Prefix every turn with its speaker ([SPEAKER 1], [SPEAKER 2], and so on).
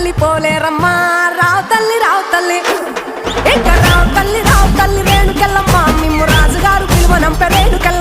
[SPEAKER 1] తల్లి పోలేరమ్మా రావు తల్లి ఇంకా రావు తల్లి రేణుకెళ్ళమ్మ మిమ్ము రాజుగారు పిలువనంప రేణుకెళ్ళ